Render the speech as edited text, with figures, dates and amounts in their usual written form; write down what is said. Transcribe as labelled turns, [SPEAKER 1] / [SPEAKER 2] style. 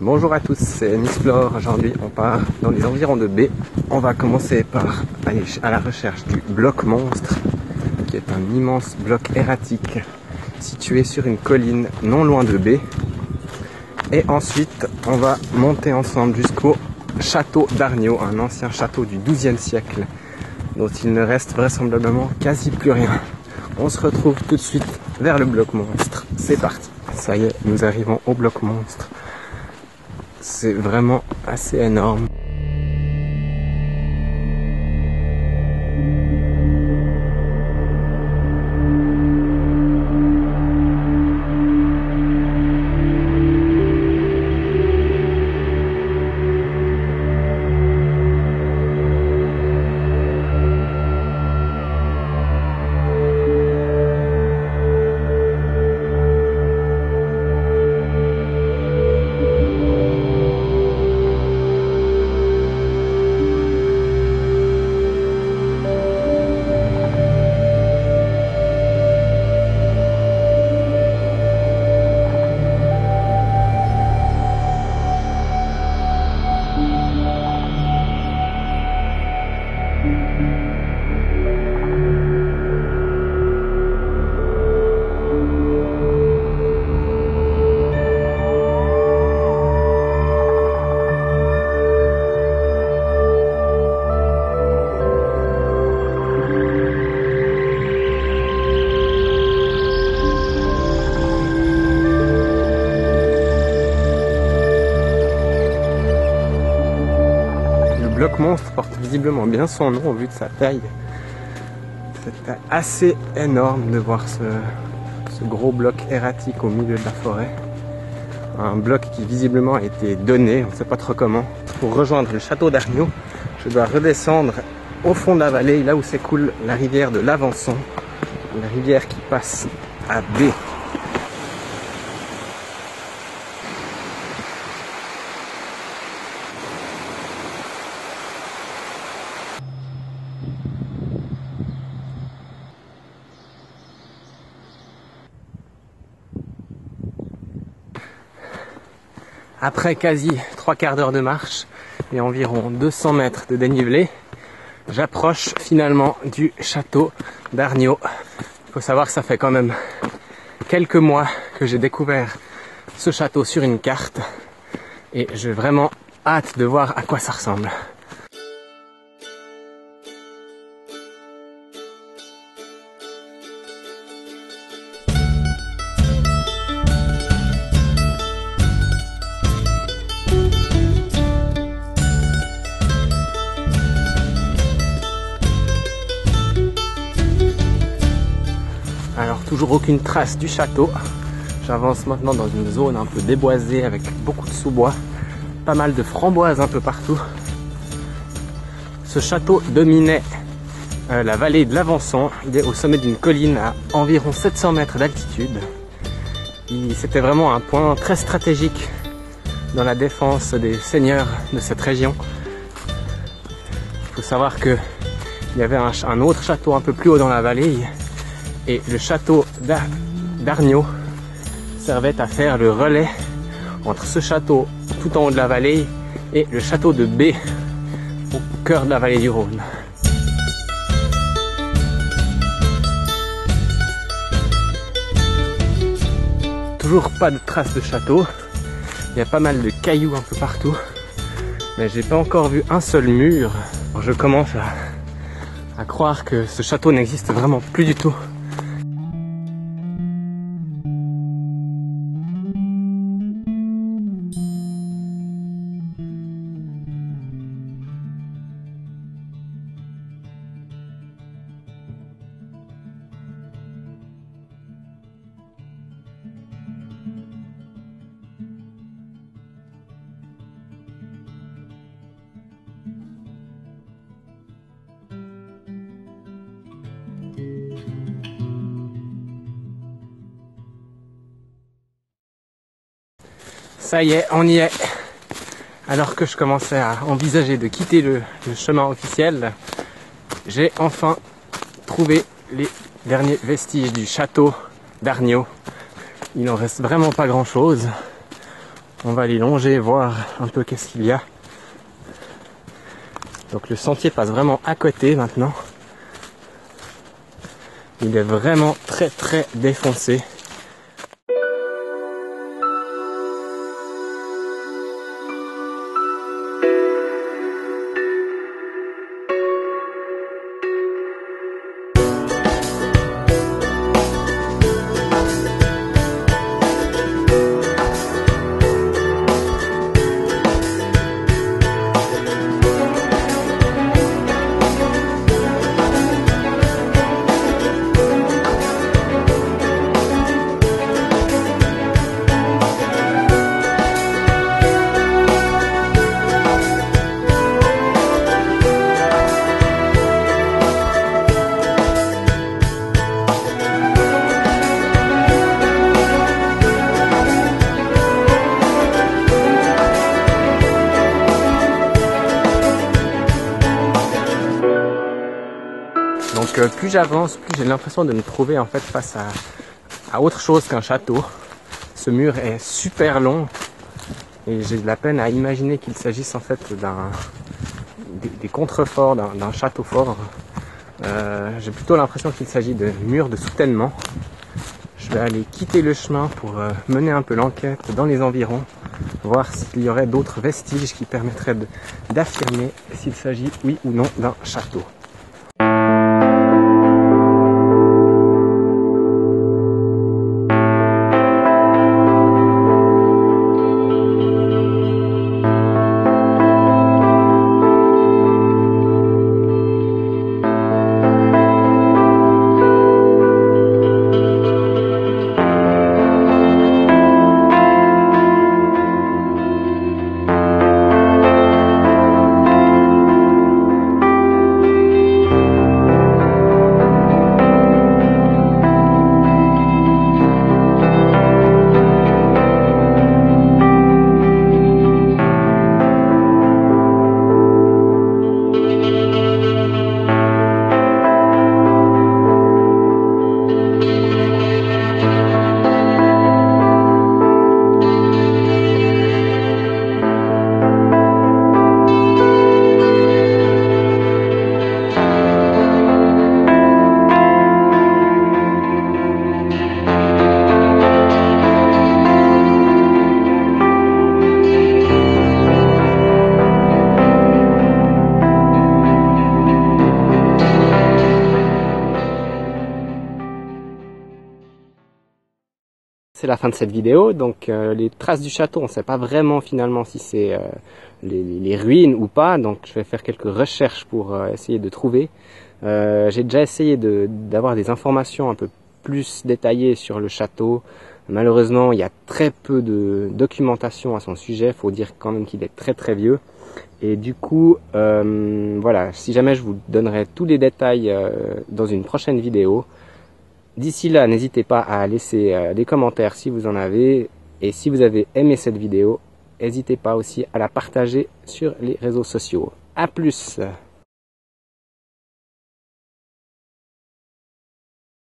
[SPEAKER 1] Bonjour à tous, c'est Nisplore. Aujourd'hui on part dans les environs de B. On va commencer par aller à la recherche du bloc monstre, qui est un immense bloc erratique situé sur une colline non loin de B. Et ensuite on va monter ensemble jusqu'au château d'Arniaux, un ancien château du XIIe siècle dont il ne reste vraisemblablement quasi plus rien. On se retrouve tout de suite vers le bloc monstre. C'est parti. Ça y est, nous arrivons au bloc monstre. C'est vraiment assez énorme. Le bloc monstre porte visiblement bien son nom au vu de sa taille. C'est assez énorme de voir ce gros bloc erratique au milieu de la forêt. Un bloc qui visiblement a été donné, on ne sait pas trop comment. Pour rejoindre le château d'Arniaux, je dois redescendre au fond de la vallée, là où s'écoule la rivière de l'Avançon, la rivière qui passe à B. Après quasi 3/4 d'heure de marche et environ 200 mètres de dénivelé, j'approche finalement du château d'Arniaux. Il faut savoir que ça fait quand même quelques mois que j'ai découvert ce château sur une carte et j'ai vraiment hâte de voir à quoi ça ressemble. Alors toujours aucune trace du château. J'avance maintenant dans une zone un peu déboisée avec beaucoup de sous-bois, pas mal de framboises un peu partout. Ce château dominait la vallée de l'Avançon. Il est au sommet d'une colline à environ 700 mètres d'altitude. C'était vraiment un point très stratégique dans la défense des seigneurs de cette région. Il faut savoir qu'il y avait un autre château un peu plus haut dans la vallée. Et le château d'Arniaux servait à faire le relais entre ce château tout en haut de la vallée et le château de B au cœur de la vallée du Rhône. Toujours pas de traces de château, il y a pas mal de cailloux un peu partout, mais j'ai pas encore vu un seul mur. Alors je commence à croire que ce château n'existe vraiment plus du tout. Ça y est, on y est. Alors que je commençais à envisager de quitter le chemin officiel, j'ai enfin trouvé les derniers vestiges du château d'Arniaux. Il n'en reste vraiment pas grand chose. On va aller longer, voir un peu qu'est-ce qu'il y a. Donc le sentier passe vraiment à côté maintenant. Il est vraiment très défoncé. Donc plus j'avance, plus j'ai l'impression de me trouver en fait face à autre chose qu'un château. Ce mur est super long et j'ai de la peine à imaginer qu'il s'agisse en fait des contreforts d'un château fort. J'ai plutôt l'impression qu'il s'agit de murs de soutènement. Je vais aller quitter le chemin pour mener un peu l'enquête dans les environs, voir s'il y aurait d'autres vestiges qui permettraient d'affirmer s'il s'agit oui ou non d'un château. C'est la fin de cette vidéo, donc les traces du château, on ne sait pas vraiment finalement si c'est les ruines ou pas, donc je vais faire quelques recherches pour essayer de trouver. J'ai déjà essayé d'avoir des informations un peu plus détaillées sur le château. Malheureusement, il y a très peu de documentation à son sujet, il faut dire quand même qu'il est très vieux. Et du coup, voilà, si jamais je vous donnerai tous les détails dans une prochaine vidéo. D'ici là, n'hésitez pas à laisser des commentaires si vous en avez. Et si vous avez aimé cette vidéo, n'hésitez pas aussi à la partager sur les réseaux sociaux. À plus!